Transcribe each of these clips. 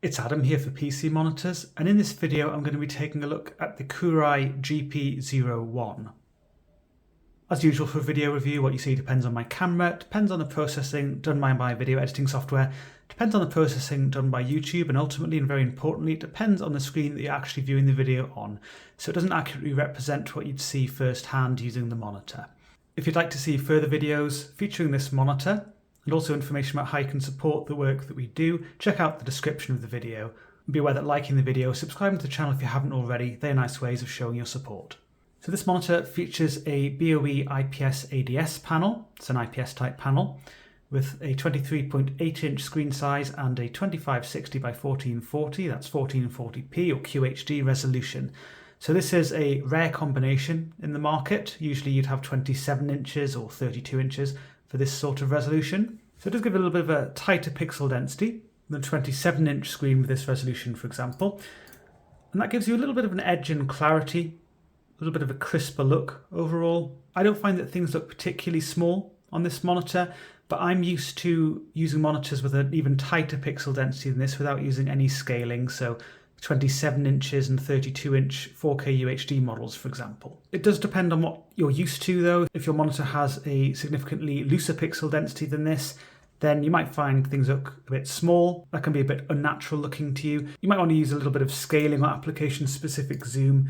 It's Adam here for PC Monitors, and in this video I'm going to be taking a look at the KOORUI GP01. As usual for a video review, what you see depends on my camera, depends on the processing done by my video editing software, depends on the processing done by YouTube, and ultimately, and very importantly, it depends on the screen that you're actually viewing the video on, so it doesn't accurately represent what you'd see firsthand using the monitor. If you'd like to see further videos featuring this monitor, and also information about how you can support the work that we do, check out the description of the video. And be aware that liking the video, subscribing to the channel if you haven't already, they're nice ways of showing your support. So this monitor features a BOE IPS ADS panel. It's an IPS type panel with a 23.8 inch screen size and a 2560 by 1440, that's 1440p or QHD resolution. So this is a rare combination in the market. Usually you'd have 27 inches or 32 inches for this sort of resolution. So it does give a little bit of a tighter pixel density than a 27-inch screen with this resolution, for example. And that gives you a little bit of an edge and clarity, a little bit of a crisper look overall. I don't find that things look particularly small on this monitor, but I'm used to using monitors with an even tighter pixel density than this without using any scaling. So 27 inches and 32-inch 4K UHD models, for example. It does depend on what you're used to though. If your monitor has a significantly looser pixel density than this, then you might find things look a bit small. That can be a bit unnatural looking to you. You might want to use a little bit of scaling or application-specific zoom.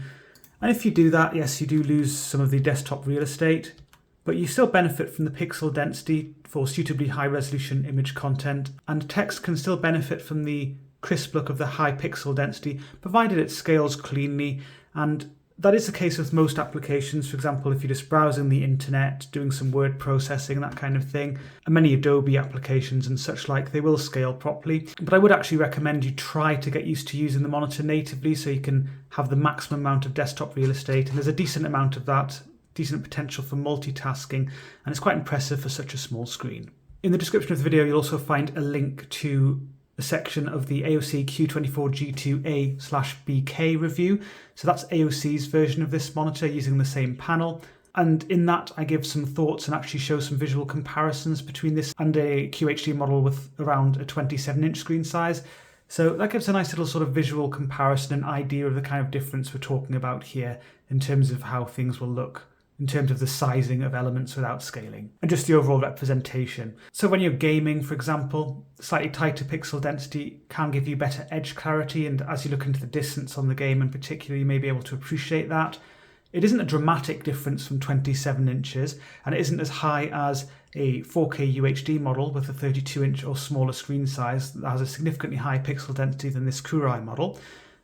And if you do that, yes, you do lose some of the desktop real estate, but you still benefit from the pixel density for suitably high-resolution image content, and text can still benefit from the crisp look of the high pixel density, provided it scales cleanly. And that is the case with most applications. For example, if you're just browsing the internet, doing some word processing, that kind of thing, and many Adobe applications and such like, they will scale properly. But I would actually recommend you try to get used to using the monitor natively so you can have the maximum amount of desktop real estate. And there's a decent amount of that, decent potential for multitasking, and it's quite impressive for such a small screen. In the description of the video, you'll also find a link to a section of the AOC Q24G2A/BK review. So that's AOC's version of this monitor using the same panel. And in that, I give some thoughts and actually show some visual comparisons between this and a QHD model with around a 27-inch screen size. So that gives a nice little sort of visual comparison and idea of the kind of difference we're talking about here in terms of how things will look, in terms of the sizing of elements without scaling, and just the overall representation. So when you're gaming, for example, slightly tighter pixel density can give you better edge clarity, and as you look into the distance on the game in particular, you may be able to appreciate that. It isn't a dramatic difference from 27 inches, and it isn't as high as a 4K UHD model with a 32-inch or smaller screen size that has a significantly higher pixel density than this KOORUI model.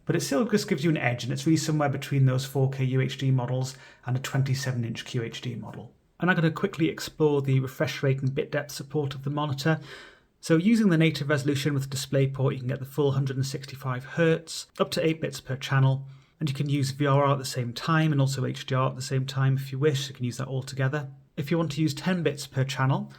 But it still just gives you an edge, and it's really somewhere between those 4K UHD models and a 27-inch QHD model. And I'm going to quickly explore the refresh rate and bit depth support of the monitor. So using the native resolution with DisplayPort, you can get the full 165 Hz, up to 8 bits per channel, and you can use VRR at the same time and also HDR at the same time if you wish. You can use that all together. If you want to use 10 bits per channel,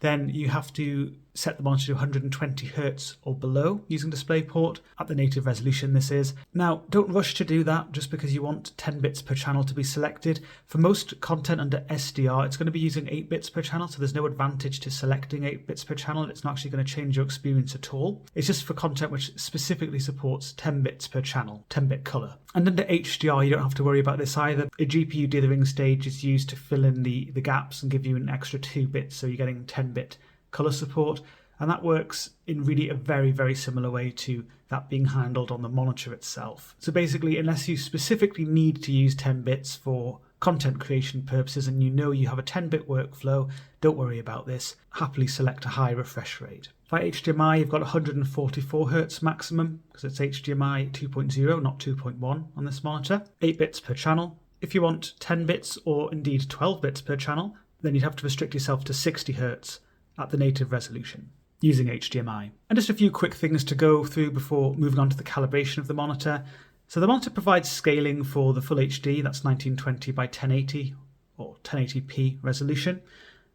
then you have to set the monitor to 120 Hz or below using DisplayPort at the native resolution this is. Now, don't rush to do that just because you want 10 bits per channel to be selected. For most content under SDR, it's going to be using 8 bits per channel, so there's no advantage to selecting 8 bits per channel. It's not actually going to change your experience at all. It's just for content which specifically supports 10 bits per channel, 10-bit color. And under HDR, you don't have to worry about this either. A GPU dithering stage is used to fill in the gaps and give you an extra 2 bits, so you're getting 10-bit color support, and that works in really a very, very similar way to that being handled on the monitor itself. So basically, unless you specifically need to use 10 bits for content creation purposes and you know you have a 10-bit workflow, don't worry about this. Happily select a high refresh rate. By HDMI, you've got 144 Hz maximum because it's HDMI 2.0, not 2.1 on this monitor. 8 bits per channel. If you want 10 bits or indeed 12 bits per channel, then you'd have to restrict yourself to 60 Hz at the native resolution using HDMI. And just a few quick things to go through before moving on to the calibration of the monitor. So the monitor provides scaling for the full HD, that's 1920 by 1080 or 1080p resolution,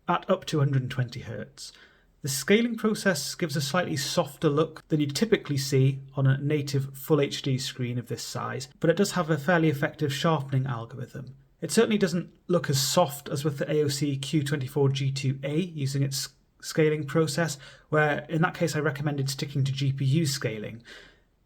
at up to 120 Hz. The scaling process gives a slightly softer look than you'd typically see on a native full HD screen of this size, but it does have a fairly effective sharpening algorithm. It certainly doesn't look as soft as with the AOC Q24G2A using its scaling process, where in that case I recommended sticking to GPU scaling.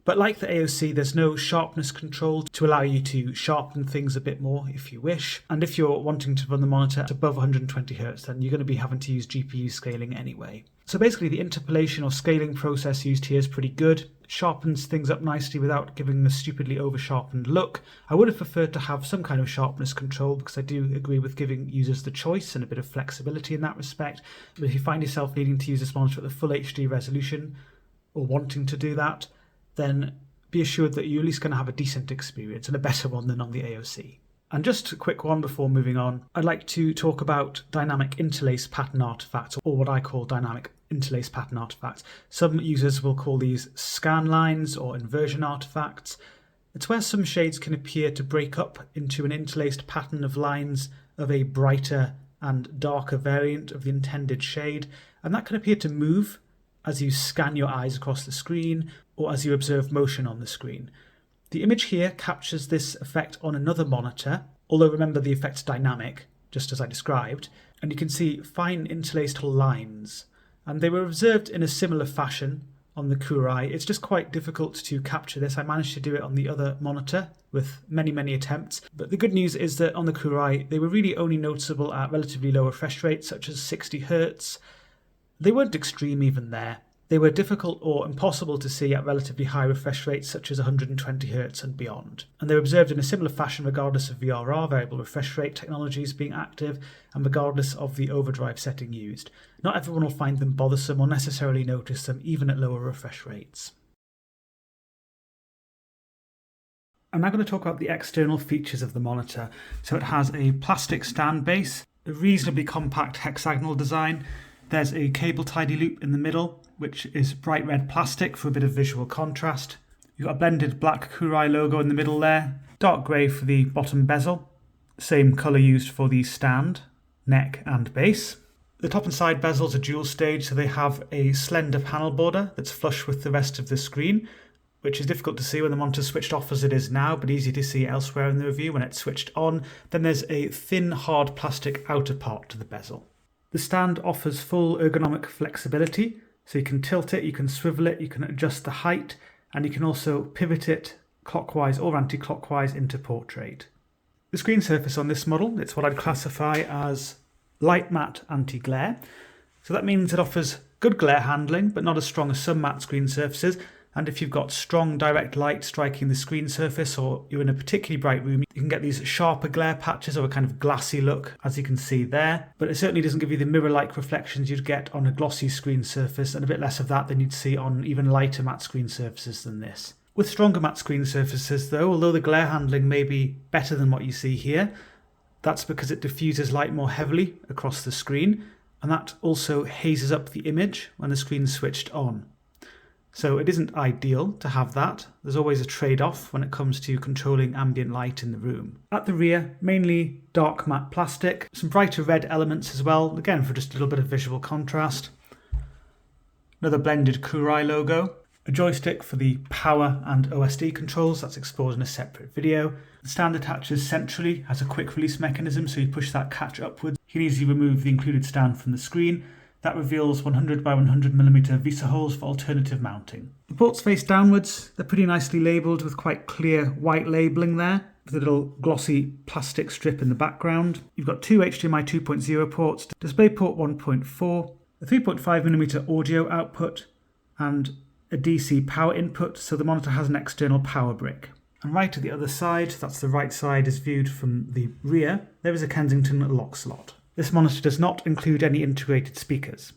But like the AOC, there's no sharpness control to allow you to sharpen things a bit more if you wish. And if you're wanting to run the monitor at above 120Hz, then you're going to be having to use GPU scaling anyway. So basically the interpolation or scaling process used here is pretty good. It sharpens things up nicely without giving a stupidly over-sharpened look. I would have preferred to have some kind of sharpness control because I do agree with giving users the choice and a bit of flexibility in that respect. But if you find yourself needing to use this monitor at the full HD resolution or wanting to do that, then be assured that you're at least going to have a decent experience and a better one than on the AOC. And just a quick one before moving on, I'd like to talk about dynamic interlace pattern artifacts, or what I call dynamic interlace pattern artifacts. Some users will call these scan lines or inversion artifacts. It's where some shades can appear to break up into an interlaced pattern of lines of a brighter and darker variant of the intended shade, and that can appear to move as you scan your eyes across the screen or as you observe motion on the screen. The image here captures this effect on another monitor, although remember the effect's dynamic, just as I described, and you can see fine interlaced lines. And they were observed in a similar fashion on the KOORUI. It's just quite difficult to capture this. I managed to do it on the other monitor with many attempts. But the good news is that on the KOORUI, they were really only noticeable at relatively low refresh rates, such as 60Hz. They weren't extreme even there. They were difficult or impossible to see at relatively high refresh rates such as 120Hz and beyond. And they were observed in a similar fashion regardless of VRR, variable refresh rate technologies, being active, and regardless of the overdrive setting used. Not everyone will find them bothersome or necessarily notice them even at lower refresh rates. I'm now going to talk about the external features of the monitor. So it has a plastic stand base, a reasonably compact hexagonal design. There's a cable tidy loop in the middle, which is bright red plastic for a bit of visual contrast. You've got a blended black KOORUI logo in the middle there, dark grey for the bottom bezel, same colour used for the stand, neck and base. The top and side bezels are dual stage, so they have a slender panel border that's flush with the rest of the screen, which is difficult to see when the monitor's switched off as it is now, but easy to see elsewhere in the review when it's switched on. Then there's a thin, hard plastic outer part to the bezel. The stand offers full ergonomic flexibility, so you can tilt it, you can swivel it, you can adjust the height, and you can also pivot it clockwise or anti-clockwise into portrait. The screen surface on this model, it's what I'd classify as light matte anti-glare. So that means it offers good glare handling, but not as strong as some matte screen surfaces. And if you've got strong direct light striking the screen surface, or you're in a particularly bright room, you can get these sharper glare patches or a kind of glassy look, as you can see there. But it certainly doesn't give you the mirror-like reflections you'd get on a glossy screen surface, and a bit less of that than you'd see on even lighter matte screen surfaces than this. With stronger matte screen surfaces though, although the glare handling may be better than what you see here, that's because it diffuses light more heavily across the screen, and that also hazes up the image when the screen's switched on. So it isn't ideal to have that. There's always a trade-off when it comes to controlling ambient light in the room. At the rear, mainly dark matte plastic, some brighter red elements as well, again for just a little bit of visual contrast. Another blended KOORUI logo. A joystick for the power and OSD controls, that's explored in a separate video. The stand attaches centrally, has a quick release mechanism, so you push that catch upwards. You can easily remove the included stand from the screen. That reveals 100 by 100mm VISA holes for alternative mounting. The ports face downwards. They're pretty nicely labelled with quite clear white labelling there, with a little glossy plastic strip in the background. You've got two HDMI 2.0 ports, DisplayPort 1.4, a 3.5mm audio output, and a DC power input, so the monitor has an external power brick. And right at the other side, that's the right side as viewed from the rear, there is a Kensington lock slot. This monitor does not include any integrated speakers.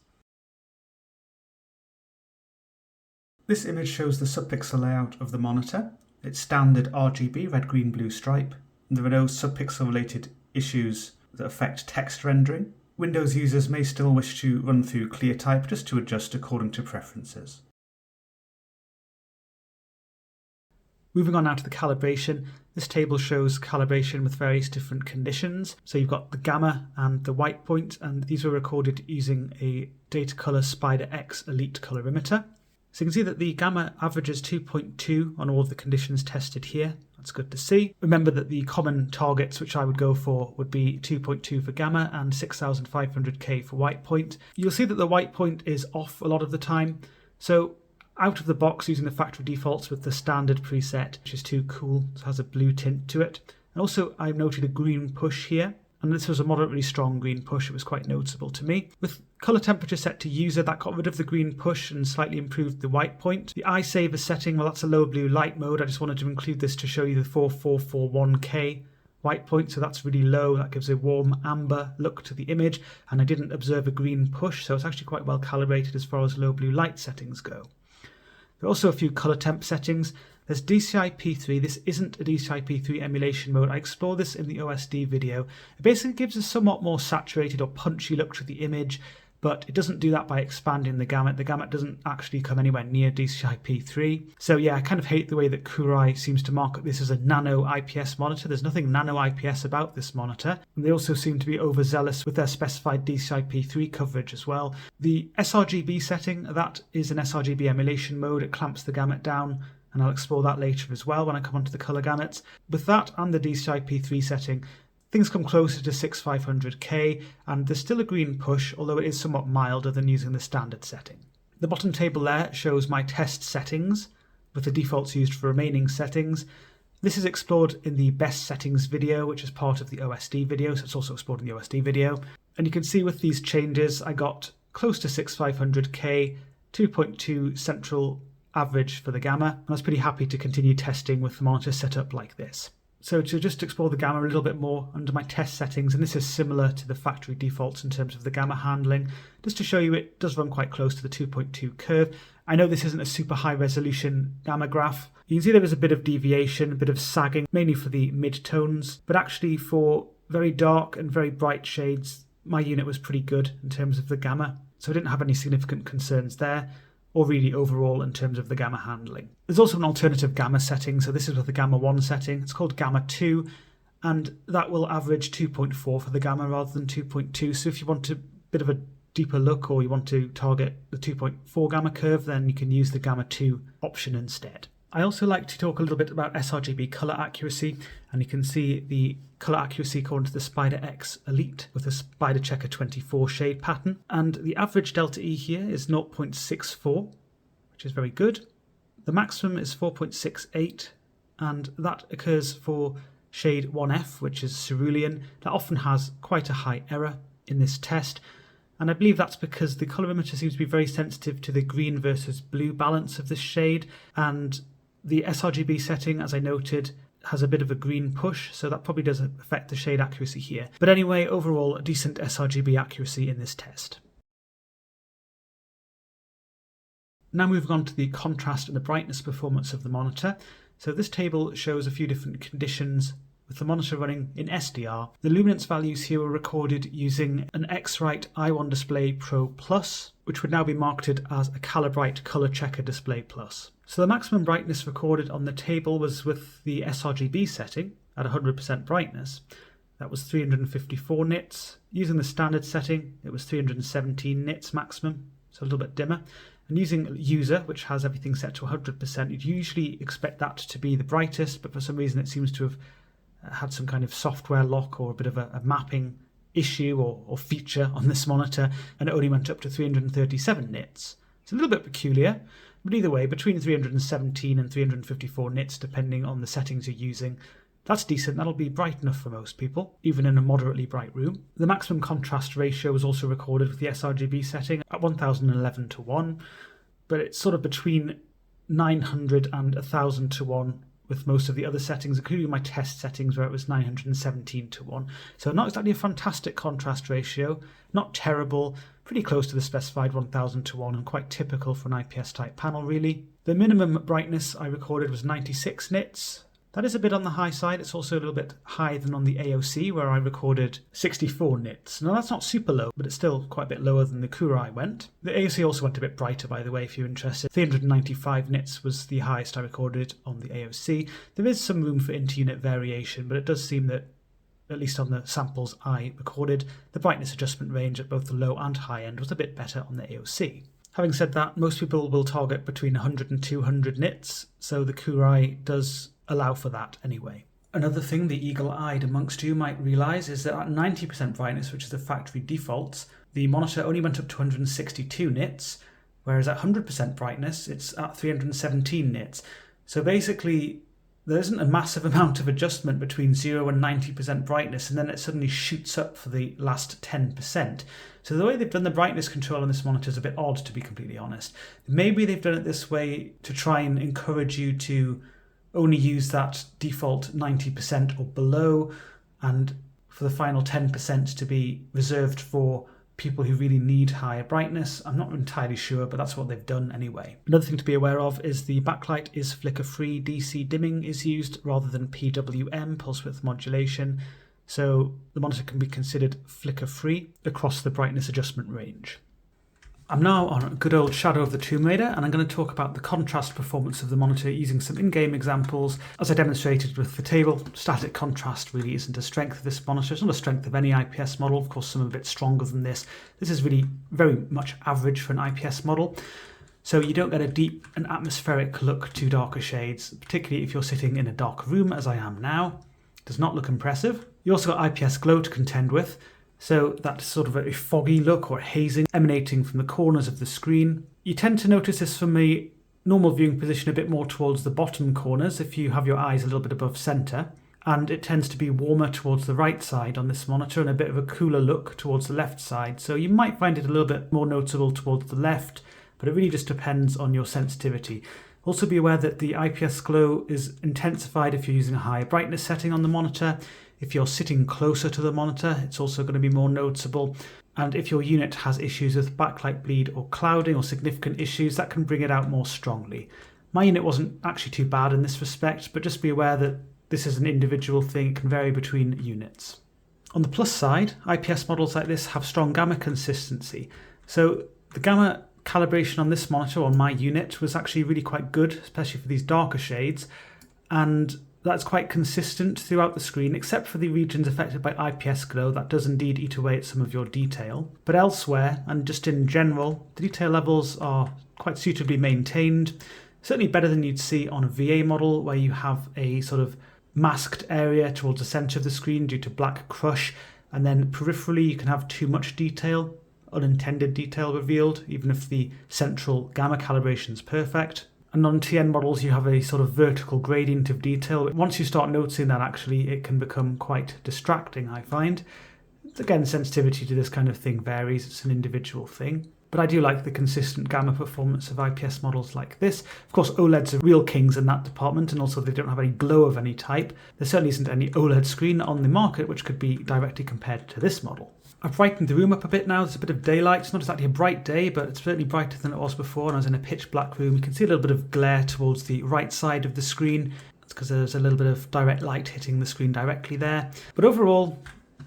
This image shows the subpixel layout of the monitor. It's standard RGB, red, green, blue stripe. And there are no subpixel related issues that affect text rendering. Windows users may still wish to run through ClearType just to adjust according to preferences. Moving on now to the calibration. This table shows calibration with various different conditions. So you've got the gamma and the white point, and these were recorded using a Datacolor Spider X Elite colorimeter. So you can see that the gamma averages 2.2 on all of the conditions tested here. That's good to see. Remember that the common targets which I would go for would be 2.2 for gamma and 6500K for white point. You'll see that the white point is off a lot of the time. So out of the box using the factory defaults with the standard preset, which is too cool. It has a blue tint to it. And also I noted a green push here, and this was a moderately strong green push. It was quite noticeable to me. With color temperature set to user, that got rid of the green push and slightly improved the white point. The eye saver setting, well, that's a low blue light mode. I just wanted to include this to show you the 4441K white point, so that's really low. That gives a warm amber look to the image, and I didn't observe a green push, so it's actually quite well calibrated as far as low blue light settings go. There are also a few color temp settings. There's DCI P3. This isn't a DCI P3 emulation mode. I explore this in the OSD video. It basically gives a somewhat more saturated or punchy look to the image, but it doesn't do that by expanding the gamut. The gamut doesn't actually come anywhere near DCI P3. So yeah, I kind of hate the way that KOORUI seems to market this as a nano IPS monitor. There's nothing nano IPS about this monitor. And they also seem to be overzealous with their specified DCI P3 coverage as well. The sRGB setting, that is an sRGB emulation mode. It clamps the gamut down, and I'll explore that later as well when I come onto the color gamuts. With that and the DCI P3 setting, things come closer to 6500K, and there's still a green push, although it is somewhat milder than using the standard setting. The bottom table there shows my test settings, with the defaults used for remaining settings. This is explored in the best settings video, which is part of the OSD video, so it's also explored in the OSD video. And you can see with these changes, I got close to 6500K, 2.2 central average for the gamma, and I was pretty happy to continue testing with the monitor set up like this. So to just explore the gamma a little bit more under my test settings, and this is similar to the factory defaults in terms of the gamma handling, just to show you it does run quite close to the 2.2 curve. I know this isn't a super high resolution gamma graph. You can see there is a bit of deviation, a bit of sagging, mainly for the mid-tones, but actually for very dark and very bright shades, my unit was pretty good in terms of the gamma, so I didn't have any significant concerns there, or really overall in terms of the gamma handling. There's also an alternative gamma setting, so this is with the gamma 1 setting. It's called gamma 2, and that will average 2.4 for the gamma rather than 2.2. So if you want a bit of a deeper look, or you want to target the 2.4 gamma curve, then you can use the gamma 2 option instead. I also like to talk a little bit about sRGB color accuracy, and you can see the color accuracy according to the Spider X Elite with a Spider Checker 24 shade pattern, and the average delta E here is 0.64, which is very good. The maximum is 4.68, and that occurs for shade 1F, which is cerulean. That often has quite a high error in this test, and I believe that's because the colorimeter seems to be very sensitive to the green versus blue balance of this shade, and the sRGB setting, as I noted, has a bit of a green push, so that probably does affect the shade accuracy here. But anyway, overall, a decent sRGB accuracy in this test. Now moving on to the contrast and the brightness performance of the monitor. So this table shows a few different conditions with the monitor running in SDR. The luminance values here were recorded using an X-Rite i1 Display Pro Plus, which would now be marketed as a Calibrite Color Checker Display Plus. So the maximum brightness recorded on the table was with the sRGB setting at 100% brightness. That was 354 nits. Using the standard setting, it was 317 nits maximum, so a little bit dimmer. And using user, which has everything set to 100%, you'd usually expect that to be the brightest, but for some reason it seems to have had some kind of software lock or a bit of a mapping issue or feature on this monitor, and it only went up to 337 nits. It's a little bit peculiar, but either way, between 317 and 354 nits, depending on the settings you're using, that's decent. That'll be bright enough for most people, even in a moderately bright room. The maximum contrast ratio was also recorded with the sRGB setting at 1011 to 1, but it's sort of between 900 and 1000 to 1 with most of the other settings, including my test settings where it was 917 to 1. So not exactly a fantastic contrast ratio, not terrible, pretty close to the specified 1000 to 1 and quite typical for an IPS type panel really. The minimum brightness I recorded was 96 nits. That is a bit on the high side. It's also a little bit higher than on the AOC where I recorded 64 nits. Now that's not super low, but it's still quite a bit lower than the KOORUI went. The AOC also went a bit brighter, by the way, if you're interested. 395 nits was the highest I recorded on the AOC. There is some room for inter-unit variation, but it does seem that, at least on the samples I recorded, the brightness adjustment range at both the low and high end was a bit better on the AOC. Having said that, most people will target between 100 and 200 nits, so the KOORUI does allow for that anyway. Another thing the eagle-eyed amongst you might realise is that at 90% brightness, which is the factory defaults, the monitor only went up to 162 nits, whereas at 100% brightness, it's at 317 nits. So basically, there isn't a massive amount of adjustment between 0 and 90% brightness, and then it suddenly shoots up for the last 10%. So the way they've done the brightness control on this monitor is a bit odd, to be completely honest. Maybe they've done it this way to try and encourage you to only use that default 90% or below, and for the final 10% to be reserved for people who really need higher brightness. I'm not entirely sure, but that's what they've done anyway. Another thing to be aware of is the backlight is flicker-free. DC dimming is used rather than PWM, pulse width modulation, so the monitor can be considered flicker-free across the brightness adjustment range. I'm now on a good old Shadow of the Tomb Raider, and I'm going to talk about the contrast performance of the monitor using some in-game examples. As I demonstrated with the table, static contrast really isn't a strength of this monitor. It's not a strength of any IPS model. Of course, some are a bit stronger than this. This is really very much average for an IPS model. So you don't get a deep and atmospheric look to darker shades, particularly if you're sitting in a dark room, as I am now. It does not look impressive. You also got IPS glow to contend with. So that's sort of a foggy look or hazing emanating from the corners of the screen. You tend to notice this from a normal viewing position a bit more towards the bottom corners if you have your eyes a little bit above center. And it tends to be warmer towards the right side on this monitor and a bit of a cooler look towards the left side. So you might find it a little bit more noticeable towards the left, but it really just depends on your sensitivity. Also be aware that the IPS glow is intensified if you're using a higher brightness setting on the monitor. If you're sitting closer to the monitor, it's also going to be more noticeable. And if your unit has issues with backlight bleed or clouding or significant issues, that can bring it out more strongly. My unit wasn't actually too bad in this respect, but just be aware that this is an individual thing. It can vary between units. On the plus side, IPS models like this have strong gamma consistency. So the gamma calibration on this monitor, on my unit, was actually really quite good, especially for these darker shades. And that's quite consistent throughout the screen, except for the regions affected by IPS glow. That does indeed eat away at some of your detail. But elsewhere, and just in general, the detail levels are quite suitably maintained. Certainly better than you'd see on a VA model, where you have a sort of masked area towards the center of the screen due to black crush, and then peripherally you can have too much detail, unintended detail revealed, even if the central gamma calibration is perfect. And on TN models, you have a sort of vertical gradient of detail. Once you start noticing that, actually, it can become quite distracting, I find. Again, sensitivity to this kind of thing varies. It's an individual thing. But I do like the consistent gamma performance of IPS models like this. Of course, OLEDs are real kings in that department, and also they don't have any glow of any type. There certainly isn't any OLED screen on the market which could be directly compared to this model. I've brightened the room up a bit now. There's a bit of daylight. It's not exactly a bright day, but it's certainly brighter than it was before. And I was in a pitch black room. You can see a little bit of glare towards the right side of the screen. That's because there's a little bit of direct light hitting the screen directly there. But overall,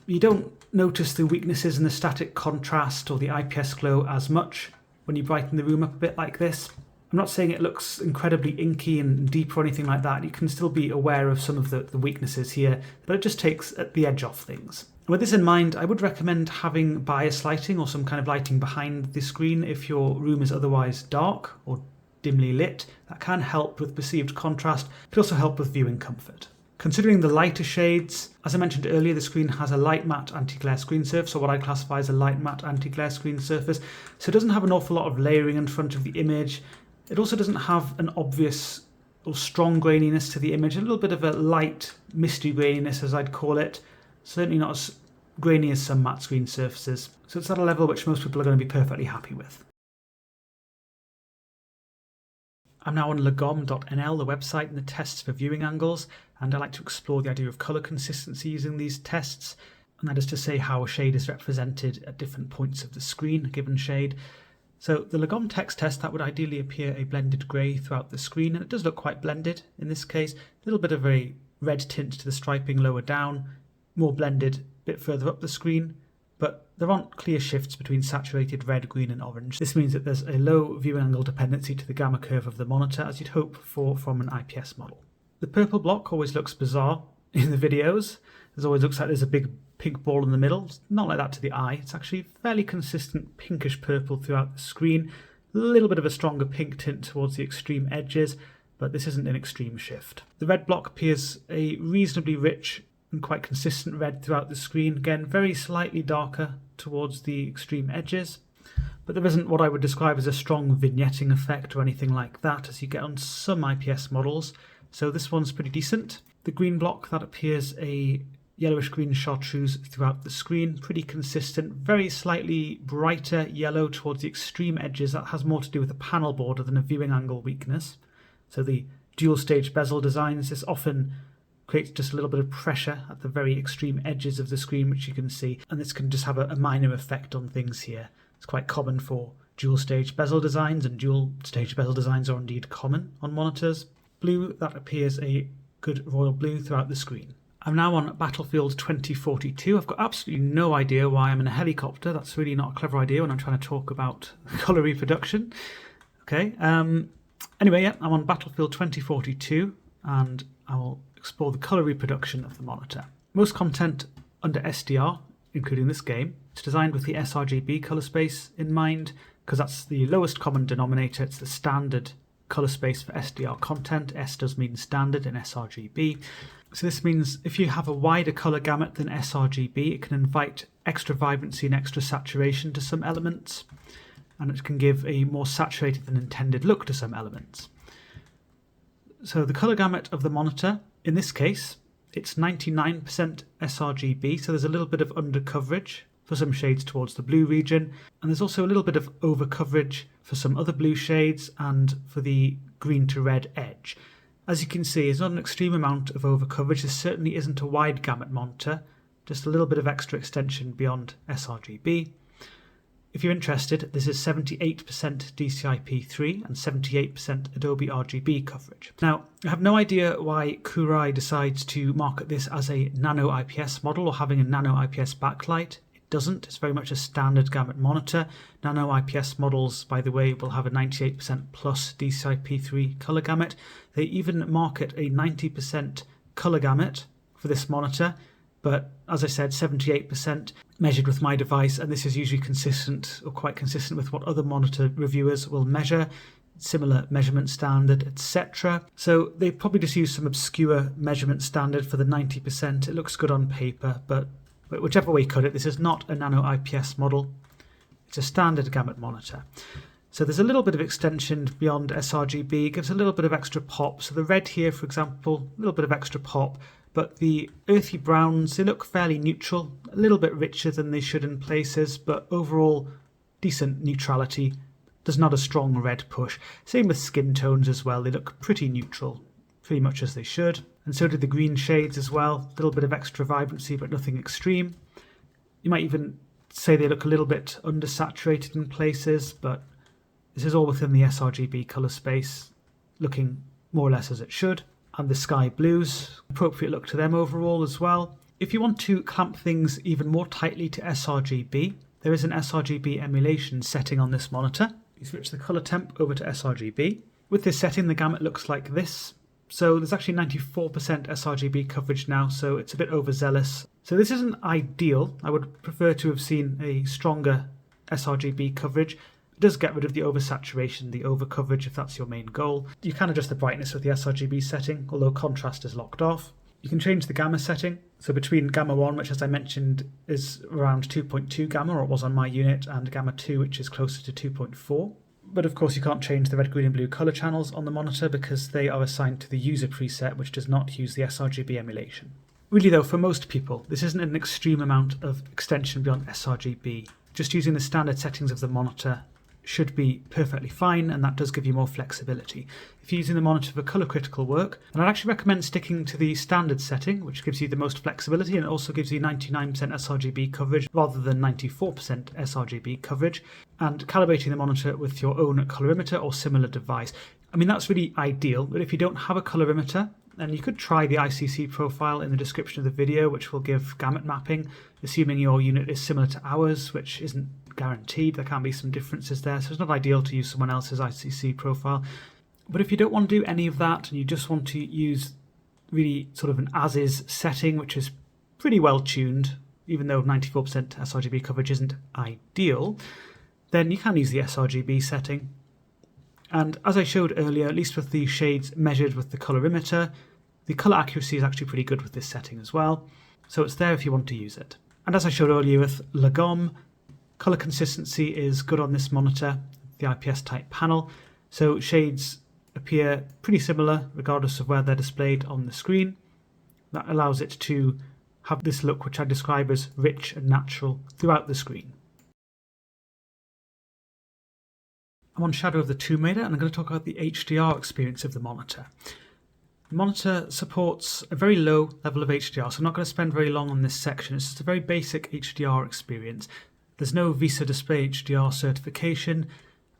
you don't notice the weaknesses in the static contrast or the IPS glow as much when you brighten the room up a bit like this. I'm not saying it looks incredibly inky and deep or anything like that. You can still be aware of some of the weaknesses here, but it just takes the edge off things. With this in mind, I would recommend having bias lighting or some kind of lighting behind the screen if your room is otherwise dark or dimly lit. That can help with perceived contrast, but also help with viewing comfort. Considering the lighter shades, as I mentioned earlier, the screen has a light matte anti-glare screen surface, or what I classify as a light matte anti-glare screen surface, so it doesn't have an awful lot of layering in front of the image. It also doesn't have an obvious or strong graininess to the image, a little bit of a light misty graininess, as I'd call it. Certainly not as grainy as some matte screen surfaces. So it's at a level which most people are going to be perfectly happy with. I'm now on lagom.nl, the website and the tests for viewing angles, and I like to explore the idea of colour consistency using these tests, and that is to say how a shade is represented at different points of the screen, a given shade. So the Lagom text test, that would ideally appear a blended grey throughout the screen, and it does look quite blended in this case. A little bit of a red tint to the striping lower down, more blended a bit further up the screen, but there aren't clear shifts between saturated red, green and orange. This means that there's a low viewing angle dependency to the gamma curve of the monitor, as you'd hope for from an IPS model. The purple block always looks bizarre in the videos. It always looks like there's a big pink ball in the middle. It's not like that to the eye. It's actually fairly consistent pinkish purple throughout the screen. A little bit of a stronger pink tint towards the extreme edges, but this isn't an extreme shift. The red block appears a reasonably rich and quite consistent red throughout the screen. Again, very slightly darker towards the extreme edges, but there isn't what I would describe as a strong vignetting effect or anything like that as you get on some IPS models, so this one's pretty decent. The green block, that appears a yellowish green chartreuse throughout the screen, pretty consistent, very slightly brighter yellow towards the extreme edges. That has more to do with the panel border than a viewing angle weakness. So the dual stage bezel designs, this often creates just a little bit of pressure at the very extreme edges of the screen, which you can see, and this can just have a minor effect on things here. It's quite common for dual stage bezel designs, and dual stage bezel designs are indeed common on monitors. Blue, that appears a good royal blue throughout the screen. I'm now on Battlefield 2042. I've got absolutely no idea why I'm in a helicopter. That's really not a clever idea when I'm trying to talk about colour reproduction. Okay, anyway, yeah, I'm on Battlefield 2042, and I will explore the colour reproduction of the monitor. Most content under SDR, including this game, is designed with the sRGB colour space in mind, because that's the lowest common denominator. It's the standard colour space for SDR content. S does mean standard in sRGB. So this means if you have a wider colour gamut than sRGB, it can invite extra vibrancy and extra saturation to some elements, and it can give a more saturated than intended look to some elements. So the colour gamut of the monitor, in this case, it's 99% sRGB, so there's a little bit of under coverage for some shades towards the blue region, and there's also a little bit of over coverage for some other blue shades and for the green to red edge. As you can see, there's not an extreme amount of over coverage. This certainly isn't a wide gamut monitor, just a little bit of extra extension beyond sRGB. If you're interested, this is 78% DCI-P3 and 78% Adobe RGB coverage. Now, I have no idea why KOORUI decides to market this as a nano IPS model or having a nano IPS backlight. It doesn't. It's very much a standard gamut monitor. Nano IPS models, by the way, will have a 98% plus DCI-P3 color gamut. They even market a 90% color gamut for this monitor, but as I said, 78% measured with my device, and this is usually consistent or quite consistent with what other monitor reviewers will measure, similar measurement standard, etc. So they probably just use some obscure measurement standard for the 90%. It looks good on paper, but whichever way you cut it, this is not a nano IPS model. It's a standard gamut monitor. So there's a little bit of extension beyond sRGB, gives a little bit of extra pop. So the red here, for example, a little bit of extra pop, but the earthy browns, they look fairly neutral, a little bit richer than they should in places, but overall decent neutrality. There's not a strong red push. Same with skin tones as well, they look pretty neutral, pretty much as they should. And so do the green shades as well, a little bit of extra vibrancy but nothing extreme. You might even say they look a little bit undersaturated in places, but this is all within the sRGB colour space, looking more or less as it should. And the sky blues, appropriate look to them overall as well. If you want to clamp things even more tightly to sRGB, there is an sRGB emulation setting on this monitor. You switch the colour temp over to sRGB. With this setting, the gamut looks like this. So there's actually 94% sRGB coverage now, so it's a bit overzealous. So this isn't ideal. I would prefer to have seen a stronger sRGB coverage. It does get rid of the oversaturation, the overcoverage, if that's your main goal. You can adjust the brightness with the sRGB setting, although contrast is locked off. You can change the gamma setting. So between gamma 1, which as I mentioned is around 2.2 gamma, or it was on my unit, and gamma 2, which is closer to 2.4. But of course you can't change the red, green and blue colour channels on the monitor because they are assigned to the user preset, which does not use the sRGB emulation. Really though, for most people, this isn't an extreme amount of extension beyond sRGB. Just using the standard settings of the monitor should be perfectly fine, and that does give you more flexibility. If you're using the monitor for colour critical work, then I'd actually recommend sticking to the standard setting, which gives you the most flexibility and also gives you 99% sRGB coverage rather than 94% sRGB coverage, and calibrating the monitor with your own colorimeter or similar device. I mean, that's really ideal, but if you don't have a colorimeter, then you could try the ICC profile in the description of the video, which will give gamut mapping, assuming your unit is similar to ours, which isn't guaranteed. There can be some differences there, so it's not ideal to use someone else's ICC profile. But if you don't want to do any of that and you just want to use really sort of an as-is setting, which is pretty well tuned, even though 94% sRGB coverage isn't ideal, then you can use the sRGB setting. And as I showed earlier, at least with the shades measured with the colorimeter, the colour accuracy is actually pretty good with this setting as well. So it's there if you want to use it. And as I showed earlier with Lagom, Color consistency is good on this monitor, the IPS type panel, so shades appear pretty similar regardless of where they're displayed on the screen. That allows it to have this look which I describe as rich and natural throughout the screen. I'm on Shadow of the Tomb Raider and I'm going to talk about the HDR experience of the monitor. The monitor supports a very low level of HDR, so I'm not going to spend very long on this section. It's just a very basic HDR experience. There's no VESA Display HDR certification,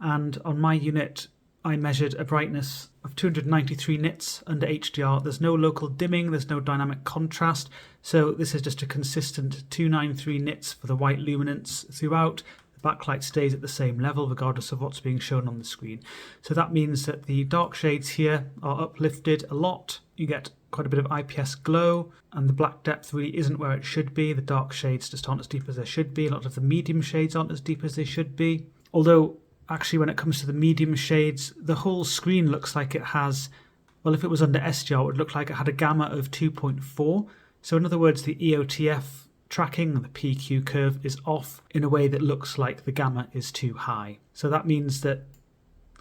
and on my unit I measured a brightness of 293 nits under HDR. There's no local dimming, there's no dynamic contrast, so this is just a consistent 293 nits for the white luminance throughout. The backlight stays at the same level regardless of what's being shown on the screen. So that means that the dark shades here are uplifted a lot. You get quite a bit of IPS glow, and the black depth really isn't where it should be. The dark shades just aren't as deep as they should be. A lot of the medium shades aren't as deep as they should be. Although actually when it comes to the medium shades, the whole screen looks like it has, well, if it was under SDR, it would look like it had a gamma of 2.4. So in other words, the EOTF tracking, the PQ curve, is off in a way that looks like the gamma is too high. So that means that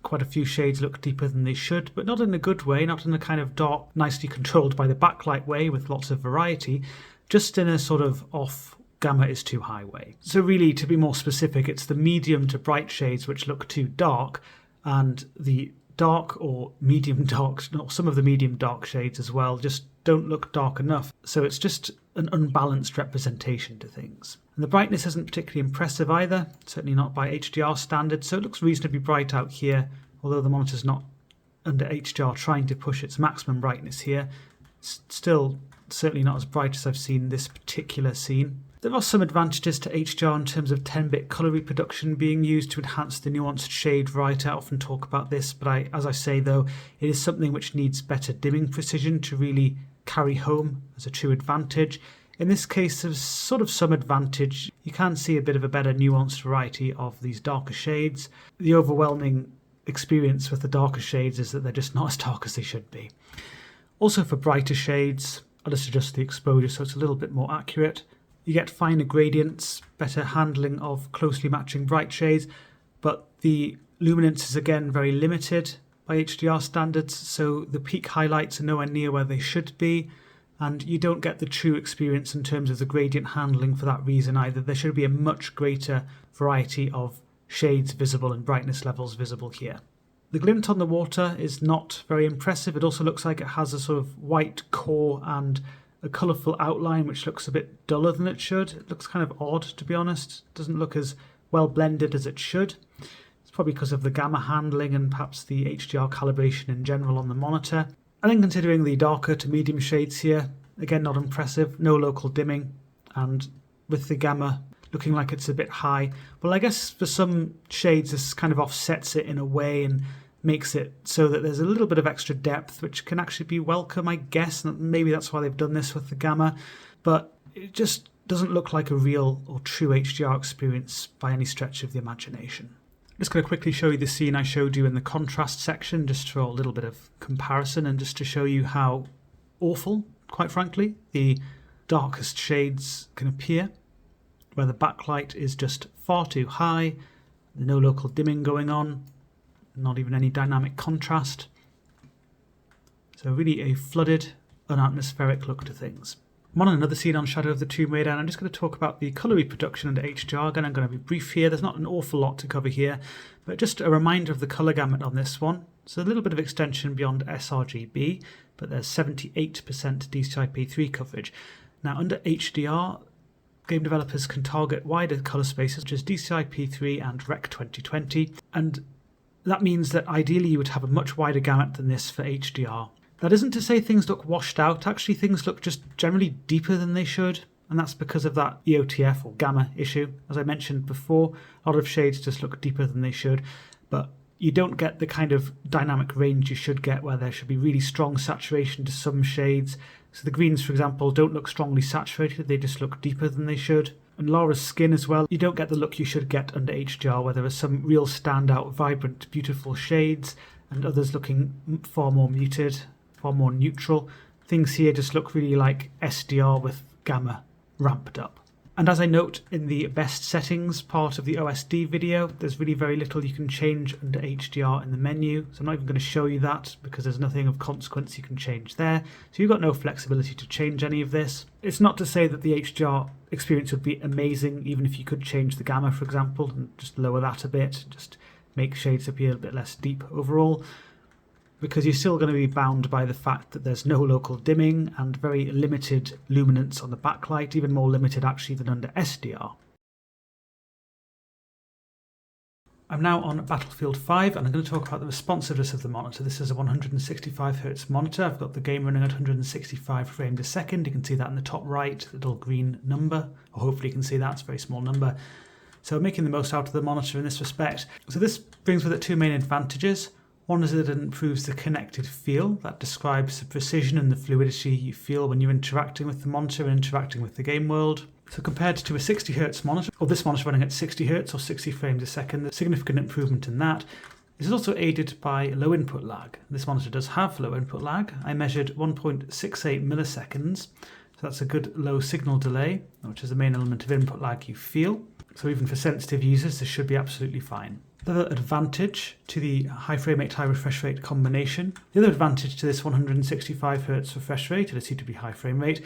quite a few shades look deeper than they should, but not in a good way, not in a kind of dark, nicely controlled by the backlight way with lots of variety, just in a sort of off gamma is too high way. So really, to be more specific, it's the medium to bright shades which look too dark, and the dark or medium dark, or some of the medium dark shades as well, just don't look dark enough. So it's just an unbalanced representation to things. And the brightness isn't particularly impressive either, certainly not by HDR standards, so it looks reasonably bright out here, although the monitor's not under HDR trying to push its maximum brightness here. It's still certainly not as bright as I've seen this particular scene. There are some advantages to HDR in terms of 10-bit color reproduction being used to enhance the nuanced shade variety. I often talk about this, but as I say though, it is something which needs better dimming precision to really carry home as a true advantage. In this case, there's sort of some advantage. You can see a bit of a better nuanced variety of these darker shades. The overwhelming experience with the darker shades is that they're just not as dark as they should be. Also for brighter shades, I'll just adjust the exposure so it's a little bit more accurate. You get finer gradients, better handling of closely matching bright shades, but the luminance is again very limited by HDR standards, so the peak highlights are nowhere near where they should be, and you don't get the true experience in terms of the gradient handling for that reason either. There should be a much greater variety of shades visible and brightness levels visible here. The glint on the water is not very impressive. It also looks like it has a sort of white core and a colourful outline which looks a bit duller than it should. It looks kind of odd, to be honest. It doesn't look as well blended as it should. It's probably because of the gamma handling and perhaps the HDR calibration in general on the monitor. And then considering the darker to medium shades here, again not impressive, no local dimming, and with the gamma looking like it's a bit high. Well, I guess for some shades this kind of offsets it in a way and makes it so that there's a little bit of extra depth, which can actually be welcome, I guess. Maybe that's why they've done this with the gamma, but it just doesn't look like a real or true HDR experience by any stretch of the imagination. I'm just going to quickly show you the scene I showed you in the contrast section, just for a little bit of comparison and just to show you how awful, quite frankly, the darkest shades can appear, where the backlight is just far too high, there's no local dimming going on, not even any dynamic contrast. So really a flooded, unatmospheric look to things. I'm on another scene on Shadow of the Tomb Raider, and I'm just going to talk about the colour reproduction under HDR. Again, I'm going to be brief here. There's not an awful lot to cover here, but just a reminder of the colour gamut on this one. So a little bit of extension beyond sRGB, but there's 78% DCI-P3 coverage. Now under HDR, game developers can target wider colour spaces such as DCI-P3 and Rec 2020, and that means that ideally you would have a much wider gamut than this for HDR. That isn't to say things look washed out, actually things look just generally deeper than they should, and that's because of that EOTF or gamma issue. As I mentioned before, a lot of shades just look deeper than they should, but you don't get the kind of dynamic range you should get where there should be really strong saturation to some shades. So the greens, for example, don't look strongly saturated, they just look deeper than they should. And Laura's skin as well, you don't get the look you should get under HDR, where there are some real standout, vibrant, beautiful shades, and others looking far more muted, far more neutral. Things here just look really like SDR with gamma ramped up. And as I note in the best settings part of the OSD video, there's really very little you can change under HDR in the menu. So I'm not even going to show you that because there's nothing of consequence you can change there. So you've got no flexibility to change any of this. It's not to say that the HDR experience would be amazing, even if you could change the gamma, for example, and just lower that a bit, just make shades appear a bit less deep overall, because you're still going to be bound by the fact that there's no local dimming and very limited luminance on the backlight, even more limited actually than under SDR. I'm now on Battlefield 5 and I'm going to talk about the responsiveness of the monitor. This is a 165Hz monitor. I've got the game running at 165 frames a second. You can see that in the top right, the little green number, or hopefully you can see that, it's a very small number. So making the most out of the monitor in this respect. So this brings with it two main advantages. One is that it improves the connected feel. That describes the precision and the fluidity you feel when you're interacting with the monitor and interacting with the game world. So compared to a 60Hz monitor, or this monitor running at 60Hz or 60 frames a second, there's significant improvement in that. This is also aided by low input lag. This monitor does have low input lag. I measured 1.68 milliseconds, so that's a good low signal delay, which is the main element of input lag you feel. So even for sensitive users, this should be absolutely fine. The other advantage to the high frame rate, high refresh rate combination, the other advantage to this 165Hz refresh rate, at a suitably high frame rate,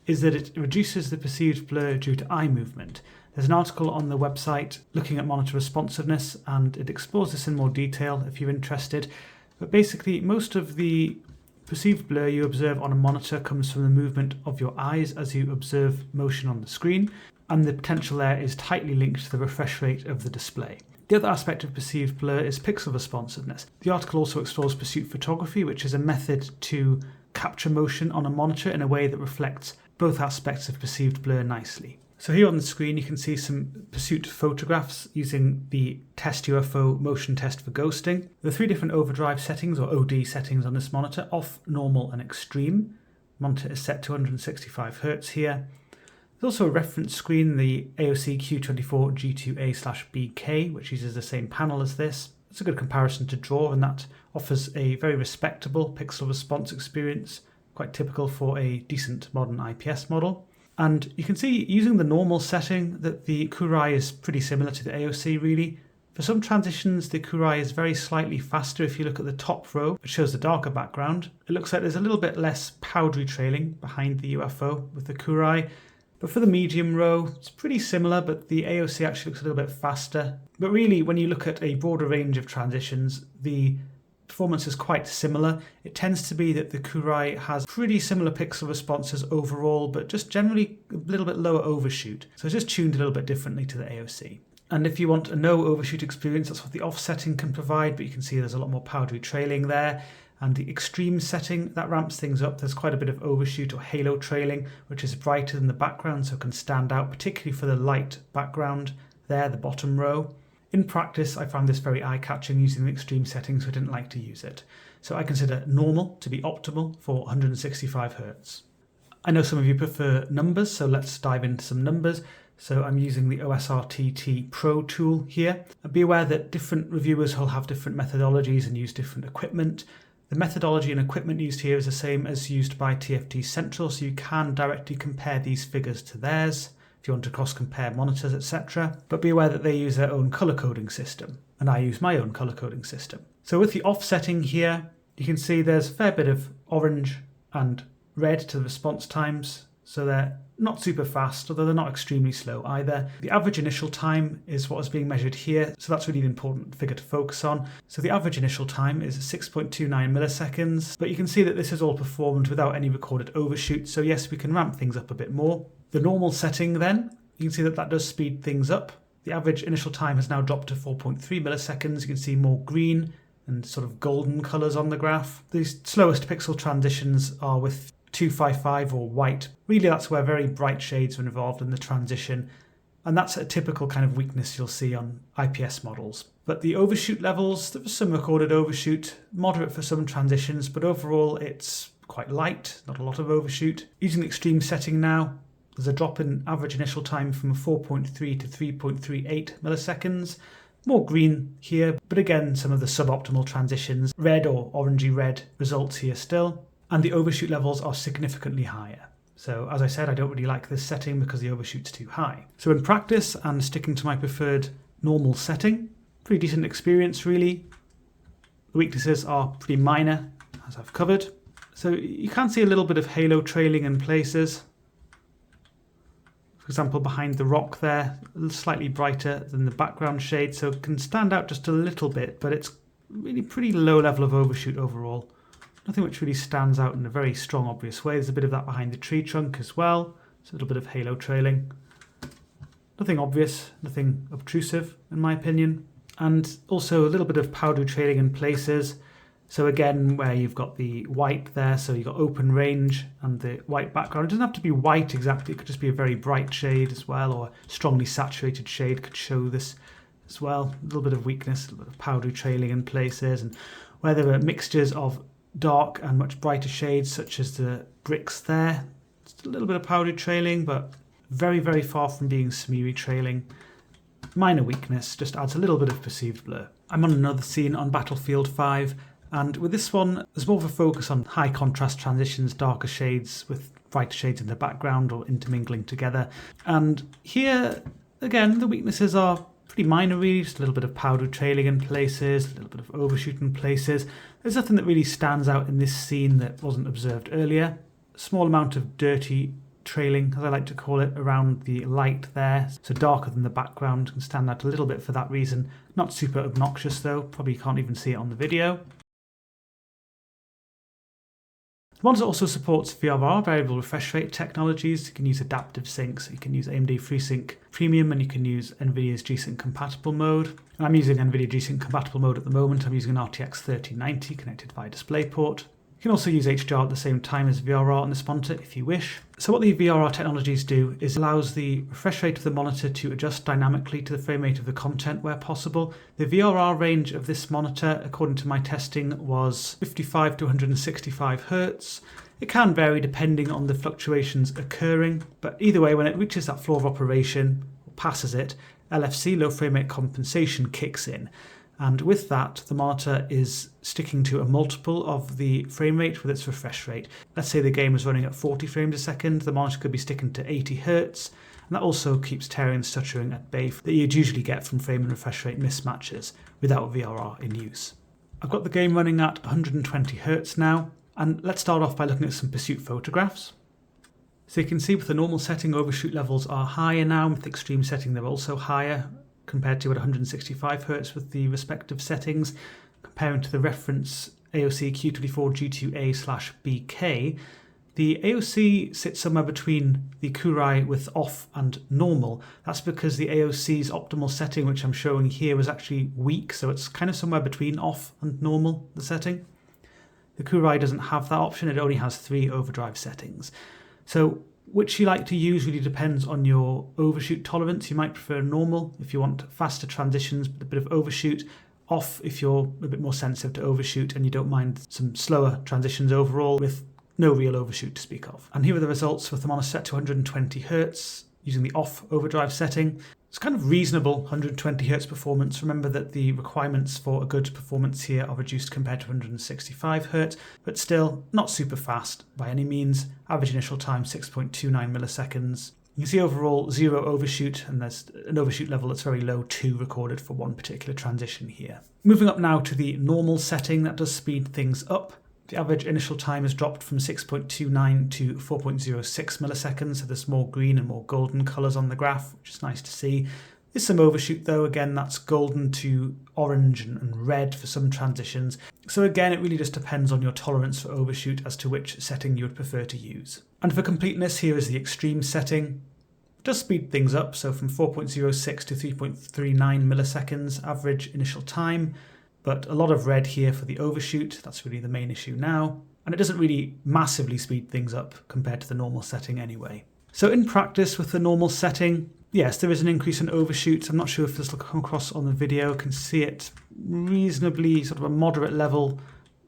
is that it reduces the perceived blur due to eye movement. There's an article on the website looking at monitor responsiveness, and it explores this in more detail if you're interested. But basically, most of the perceived blur you observe on a monitor comes from the movement of your eyes as you observe motion on the screen, and the potential there is tightly linked to the refresh rate of the display. The other aspect of perceived blur is pixel responsiveness. The article also explores pursuit photography, which is a method to capture motion on a monitor in a way that reflects both aspects of perceived blur nicely. So here on the screen you can see some pursuit photographs using the Test UFO motion test for ghosting. There are three different overdrive settings, or OD settings, on this monitor: off, normal and extreme. The monitor is set to 165Hz here. There's also a reference screen, the AOC Q24 G2A/BK, which uses the same panel as this. It's a good comparison to draw, and that offers a very respectable pixel response experience, quite typical for a decent modern IPS model. And you can see, using the normal setting, that the KOORUI is pretty similar to the AOC really. For some transitions, the KOORUI is very slightly faster. If you look at the top row, which shows the darker background, it looks like there's a little bit less powdery trailing behind the UFO with the KOORUI. But for the medium row, it's pretty similar, but the AOC actually looks a little bit faster. But really, when you look at a broader range of transitions, the performance is quite similar. It tends to be that the KOORUI has pretty similar pixel responses overall, but just generally a little bit lower overshoot. So it's just tuned a little bit differently to the AOC. And if you want a no overshoot experience, that's what the off setting can provide, but you can see there's a lot more powdery trailing there. And the extreme setting, that ramps things up. There's quite a bit of overshoot or halo trailing, which is brighter than the background, so can stand out, particularly for the light background there, the bottom row. In practice, I found this very eye-catching using the extreme settings, so I didn't like to use it. So I consider normal to be optimal for 165Hz. I know some of you prefer numbers, so let's dive into some numbers. So I'm using the OSRTT Pro tool here. And be aware that different reviewers will have different methodologies and use different equipment. The methodology and equipment used here is the same as used by TFT Central, so you can directly compare these figures to theirs if you want to cross-compare monitors, etc. But be aware that they use their own color coding system, and I use my own color coding system. So with the offsetting here, you can see there's a fair bit of orange and red to the response times, so they're not super fast, although they're not extremely slow either. The average initial time is what is being measured here, so that's really an important figure to focus on. So the average initial time is 6.29 milliseconds, but you can see that this is all performed without any recorded overshoot, so yes, we can ramp things up a bit more. The normal setting then, you can see that that does speed things up. The average initial time has now dropped to 4.3 milliseconds. You can see more green and sort of golden colours on the graph. The slowest pixel transitions are with 255 or white. Really, that's where very bright shades are involved in the transition, and that's a typical kind of weakness you'll see on IPS models. But the overshoot levels, there was some recorded overshoot, moderate for some transitions, but overall it's quite light, not a lot of overshoot. Using the extreme setting now, there's a drop in average initial time from 4.3 to 3.38 milliseconds. More green here, but again, some of the suboptimal transitions, red or orangey red results here still. And the overshoot levels are significantly higher. So as I said, I don't really like this setting because the overshoot's too high. So in practice and sticking to my preferred normal setting, pretty decent experience really. The weaknesses are pretty minor, as I've covered. So you can see a little bit of halo trailing in places. For example, behind the rock there, slightly brighter than the background shade, so it can stand out just a little bit, but it's really pretty low level of overshoot overall. Nothing which really stands out in a very strong, obvious way. There's a bit of that behind the tree trunk as well. It's a little bit of halo trailing. Nothing obvious, nothing obtrusive, in my opinion. And also a little bit of powder trailing in places. So again, where you've got the white there, so you've got open range and the white background. It doesn't have to be white exactly. It could just be a very bright shade as well, or a strongly saturated shade could show this as well. A little bit of weakness, a little bit of powdery trailing in places. And where there are mixtures of dark and much brighter shades, such as the bricks there, just a little bit of powdery trailing, but very, very far from being smeary trailing. Minor weakness, just adds a little bit of perceived blur. I'm on another scene on Battlefield 5, and with this one, there's more of a focus on high contrast transitions, darker shades with brighter shades in the background or intermingling together. And here, again, the weaknesses are pretty minor really, just a little bit of powder trailing in places, a little bit of overshoot in places. There's nothing that really stands out in this scene that wasn't observed earlier. A small amount of dirty trailing, as I like to call it, around the light there. So darker than the background, can stand out a little bit for that reason. Not super obnoxious though, probably can't even see it on the video. The monitor also supports VRR, variable refresh rate technologies. You can use adaptive syncs, you can use AMD FreeSync Premium, and you can use NVIDIA's G-Sync compatible mode. And I'm using NVIDIA G-Sync compatible mode at the moment. I'm using an RTX 3090 connected via DisplayPort. You can also use HDR at the same time as VRR on this monitor if you wish. So what the VRR technologies do is allows the refresh rate of the monitor to adjust dynamically to the frame rate of the content where possible. The VRR range of this monitor, according to my testing, was 55 to 165 Hz. It can vary depending on the fluctuations occurring, but either way, when it reaches that floor of operation, or passes it, LFC, low frame rate compensation, kicks in. And with that, the monitor is sticking to a multiple of the frame rate with its refresh rate. Let's say the game is running at 40 frames a second, the monitor could be sticking to 80 Hz, and that also keeps tearing and stuttering at bay that you'd usually get from frame and refresh rate mismatches without VRR in use. I've got the game running at 120 Hz now, and let's start off by looking at some pursuit photographs. So you can see with the normal setting, overshoot levels are higher now, with the extreme setting they're also higher, compared to at 165 Hz with the respective settings. Comparing to the reference AOC Q24 G2A/BK, the AOC sits somewhere between the KOORUI with off and normal. That's because the AOC's optimal setting, which I'm showing here, was actually weak, so it's kind of somewhere between off and normal, the setting. The KOORUI doesn't have that option, it only has 3 overdrive settings. So which you like to use really depends on your overshoot tolerance. You might prefer normal if you want faster transitions, but a bit of overshoot. Off if you're a bit more sensitive to overshoot and you don't mind some slower transitions overall with no real overshoot to speak of. And here are the results with them on a set to 120 Hz using the off overdrive setting. It's kind of reasonable 120 Hz performance. Remember that the requirements for a good performance here are reduced compared to 165 Hz, but still not super fast by any means. Average initial time 6.29 milliseconds. You can see overall 0 overshoot, and there's an overshoot level that's very low, 2 recorded for one particular transition here. Moving up now to the normal setting, that does speed things up. The average initial time has dropped from 6.29 to 4.06 milliseconds, so there's more green and more golden colours on the graph, which is nice to see. There's some overshoot though, again that's golden to orange and red for some transitions. So again, it really just depends on your tolerance for overshoot as to which setting you would prefer to use. And for completeness, here is the extreme setting. It does speed things up, so from 4.06 to 3.39 milliseconds average initial time. But a lot of red here for the overshoot, that's really the main issue now. And it doesn't really massively speed things up compared to the normal setting anyway. So in practice with the normal setting, yes, there is an increase in overshoot. I'm not sure if this will come across on the video. You can see it reasonably sort of a moderate level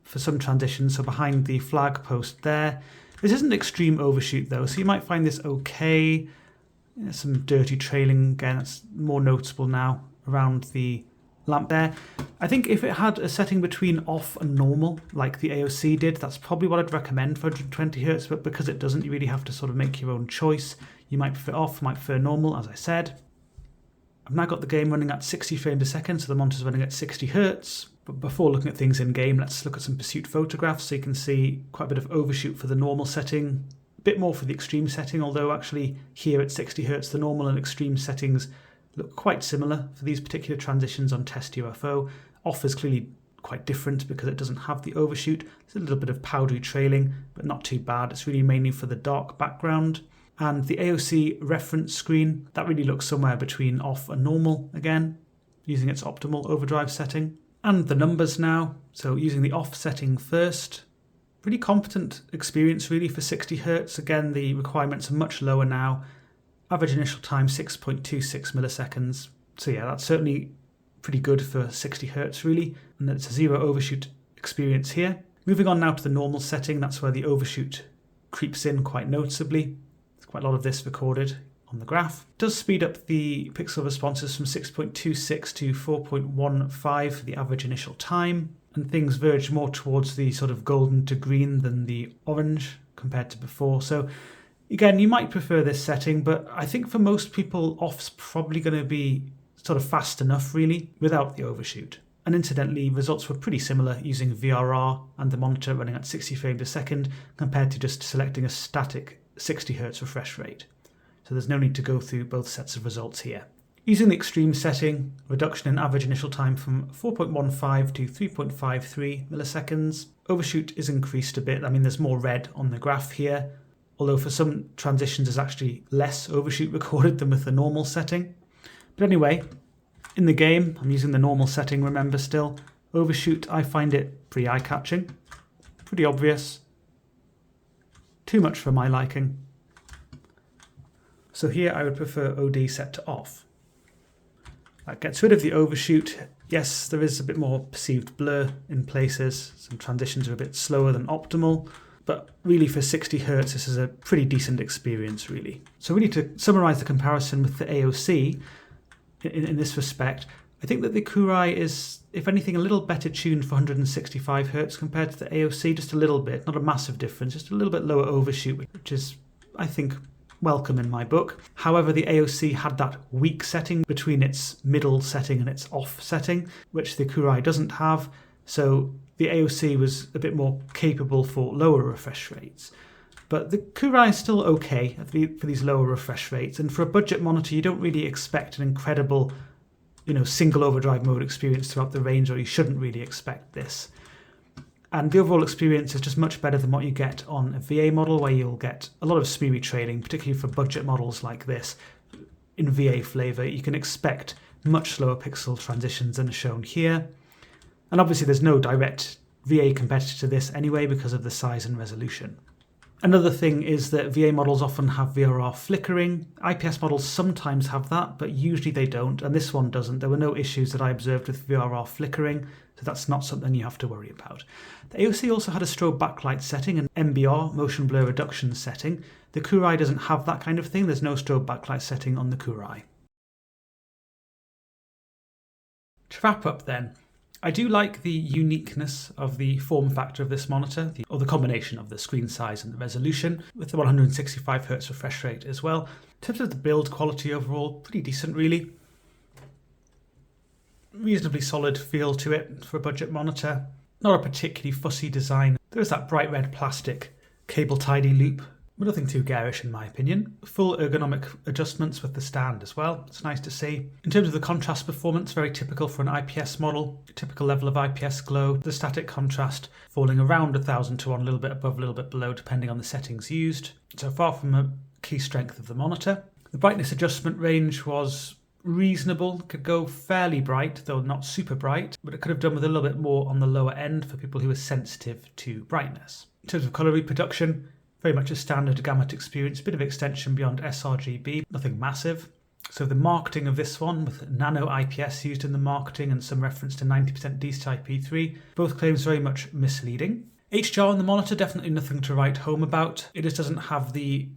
for some transitions. So behind the flag post there. This isn't extreme overshoot though, so you might find this okay. Some dirty trailing, again, that's more noticeable now around the lamp there. I think if it had a setting between off and normal, like the AOC did, that's probably what I'd recommend for 120Hz, but because it doesn't, you really have to sort of make your own choice. You might prefer off, might prefer normal, as I said. I've now got the game running at 60 frames a second, so the monitor's running at 60Hz. But before looking at things in game, let's look at some pursuit photographs. So you can see quite a bit of overshoot for the normal setting, a bit more for the extreme setting, although actually here at 60Hz, the normal and extreme settings look quite similar for these particular transitions on Test UFO. Off is clearly quite different because it doesn't have the overshoot. There's a little bit of powdery trailing, but not too bad. It's really mainly for the dark background. And the AOC reference screen, that really looks somewhere between off and normal again, using its optimal overdrive setting. And the numbers now, so using the off setting first, pretty competent experience really for 60Hz. Again, the requirements are much lower now. Average initial time 6.26 milliseconds. So yeah, that's certainly pretty good for 60Hz really, and it's a zero overshoot experience here. Moving on now to the normal setting, that's where the overshoot creeps in quite noticeably. There's quite a lot of this recorded on the graph. It does speed up the pixel responses from 6.26 to 4.15 for the average initial time, and things verge more towards the sort of golden to green than the orange compared to before. So again, you might prefer this setting, but I think for most people, off's probably going to be sort of fast enough really without the overshoot. And incidentally, results were pretty similar using VRR and the monitor running at 60 frames a second compared to just selecting a static 60Hz refresh rate. So there's no need to go through both sets of results here. Using the extreme setting, reduction in average initial time from 4.15 to 3.53 milliseconds. Overshoot is increased a bit. I mean, there's more red on the graph here, although for some transitions there's actually less overshoot recorded than with the normal setting. But anyway, in the game, I'm using the normal setting, remember still. Overshoot, I find it pretty eye-catching, pretty obvious, too much for my liking. So here I would prefer OD set to off. That gets rid of the overshoot. Yes, there is a bit more perceived blur in places. Some transitions are a bit slower than optimal. But really for 60Hz, this is a pretty decent experience, really. So really to summarize the comparison with the AOC, in this respect, I think that the KOORUI is, if anything, a little better tuned for 165Hz compared to the AOC, just a little bit, not a massive difference, just a little bit lower overshoot, which is, I think, welcome in my book. However, the AOC had that weak setting between its middle setting and its off setting, which the KOORUI doesn't have, so the AOC was a bit more capable for lower refresh rates. But the KOORUI is still okay for these lower refresh rates, and for a budget monitor you don't really expect an incredible, single overdrive mode experience throughout the range, or you shouldn't really expect this. And the overall experience is just much better than what you get on a VA model, where you'll get a lot of speedy trailing, particularly for budget models like this. In VA flavour, you can expect much slower pixel transitions than are shown here. And obviously there's no direct VA competitor to this anyway because of the size and resolution. Another thing is that VA models often have VRR flickering. IPS models sometimes have that, but usually they don't, and this one doesn't. There were no issues that I observed with VRR flickering, so that's not something you have to worry about. The AOC also had a strobe backlight setting, an MBR, motion blur reduction setting. The KOORUI doesn't have that kind of thing. There's no strobe backlight setting on the KOORUI. To wrap up then, I do like the uniqueness of the form factor of this monitor, or the combination of the screen size and the resolution, with the 165Hz refresh rate as well. In terms of the build quality overall, pretty decent really. Reasonably solid feel to it for a budget monitor. Not a particularly fussy design. There is that bright red plastic cable tidy loop, but nothing too garish in my opinion. Full ergonomic adjustments with the stand as well. It's nice to see. In terms of the contrast performance, very typical for an IPS model. Typical level of IPS glow. The static contrast falling around 1000 to 1, a little bit above, a little bit below, depending on the settings used. So far from a key strength of the monitor. The brightness adjustment range was reasonable. Could go fairly bright, though not super bright, but it could have done with a little bit more on the lower end for people who are sensitive to brightness. In terms of colour reproduction, very much a standard gamut experience, a bit of extension beyond sRGB, nothing massive. So the marketing of this one, with nano IPS used in the marketing and some reference to 90% D-Type P3, both claims very much misleading. HDR on the monitor, definitely nothing to write home about. It just doesn't have the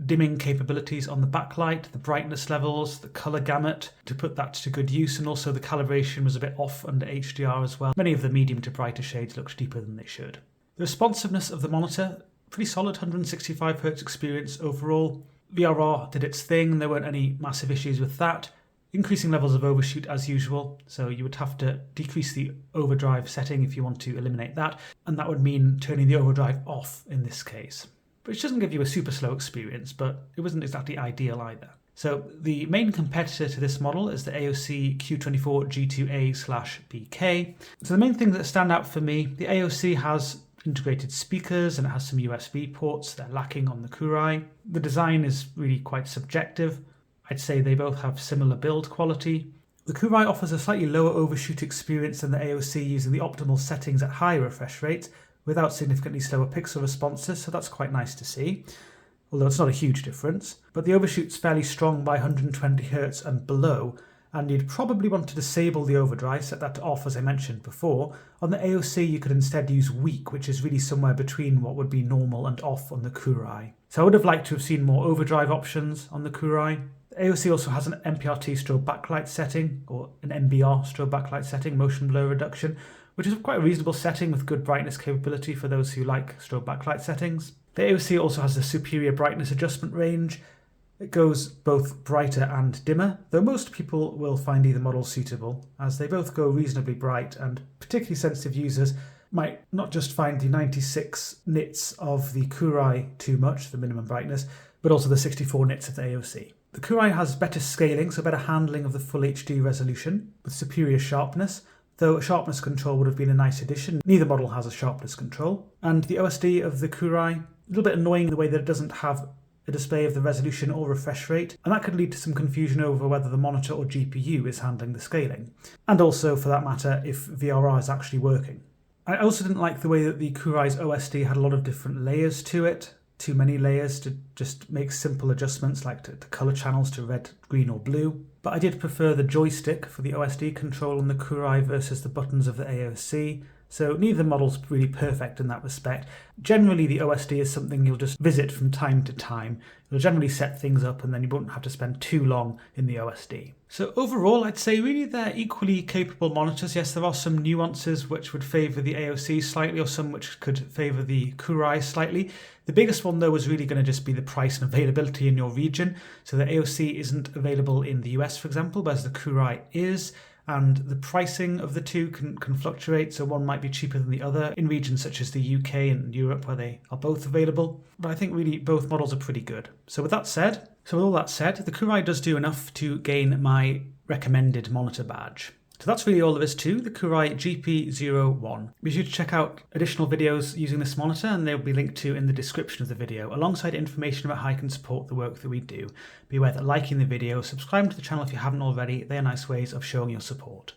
dimming capabilities on the backlight, the brightness levels, the color gamut to put that to good use, and also the calibration was a bit off under HDR as well. Many of the medium to brighter shades looked deeper than they should. The responsiveness of the monitor, pretty solid 165Hz experience overall. VRR did its thing, there weren't any massive issues with that. Increasing levels of overshoot as usual, so you would have to decrease the overdrive setting if you want to eliminate that, and that would mean turning the overdrive off in this case. Which doesn't give you a super slow experience, but it wasn't exactly ideal either. So the main competitor to this model is the AOC Q24 G2A/BK. So the main things that stand out for me, the AOC has integrated speakers and it has some USB ports. They're lacking on the KOORUI. The design is really quite subjective. I'd say they both have similar build quality. The KOORUI offers a slightly lower overshoot experience than the AOC using the optimal settings at high refresh rates without significantly slower pixel responses, so that's quite nice to see, although it's not a huge difference. But the overshoot's fairly strong by 120Hz and below, and you'd probably want to disable the overdrive, set that to off as I mentioned before. On the AOC you could instead use weak, which is really somewhere between what would be normal and off on the KOORUI. So I would have liked to have seen more overdrive options on the KOORUI. The AOC also has an MPRT strobe backlight setting, or an MBR strobe backlight setting, motion blur reduction, which is quite a reasonable setting with good brightness capability for those who like strobe backlight settings. The AOC also has a superior brightness adjustment range. It goes both brighter and dimmer, though most people will find either model suitable, as they both go reasonably bright, and particularly sensitive users might not just find the 96 nits of the KOORUI too much, the minimum brightness, but also the 64 nits of the AOC. The KOORUI has better scaling, so better handling of the full HD resolution, with superior sharpness, though a sharpness control would have been a nice addition. Neither model has a sharpness control. And the OSD of the KOORUI, a little bit annoying the way that it doesn't have a display of the resolution or refresh rate, and that could lead to some confusion over whether the monitor or GPU is handling the scaling. And also, for that matter, if VRR is actually working. I also didn't like the way that the KOORUI's OSD had a lot of different layers to it. Too many layers to just make simple adjustments like to color channels to red, green or blue. But I did prefer the joystick for the OSD control on the KOORUI versus the buttons of the AOC, so neither model's really perfect in that respect. Generally the OSD is something you'll just visit from time to time. You'll generally set things up and then you won't have to spend too long in the OSD. So overall I'd say really they're equally capable monitors. Yes, there are some nuances which would favour the AOC slightly, or some which could favour the KOORUI slightly. The biggest one though is really going to just be the price and availability in your region. So the AOC isn't available in the US, for example, whereas the KOORUI is. And the pricing of the two can fluctuate, so one might be cheaper than the other in regions such as the UK and Europe where they are both available. But I think really both models are pretty good. So with all that said, the KOORUI does do enough to gain my recommended monitor badge. So that's really all there is to the KOORUI GP01. Be sure to check out additional videos using this monitor, and they'll be linked to in the description of the video, alongside information about how you can support the work that we do. Be aware that liking the video, subscribing to the channel if you haven't already, they are nice ways of showing your support.